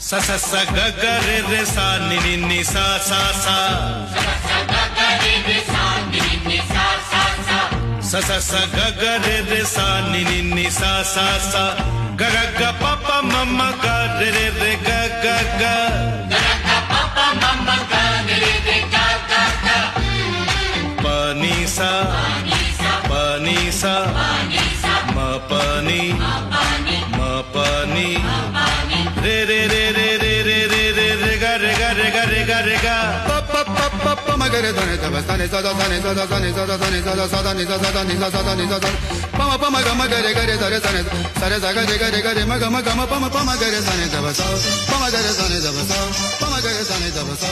స స స గ గ రే రే సా ని ని ని సా సా సా స స స గ గ రే రే సా ని ని ని సా సా సా గ గ గ ప ప మ మ గ రే రే రే గ గ గ ప ని సా ప ని సా మ ప ని మ ప ని రే రే రే రే రే రే రే రే రే గ రే గ రే గ రే గ రే గ ప ప ప ప ప మ గ రే ధ ని ధ మ స ని స ద ధ ని స ద స ని స ద స ని స ద స ద ని స స ద ని స స ద ని స ద ప మ ప మ గ మ గ రే గ రే ధ రే స ని స రే స గ రే గ రే గ రే మ గ మ గ మ ప మ ప మ గ రే స ని ధ మ స ప మ గ రే స ని ధ మ స ప మ గ రే స ని ధ మ స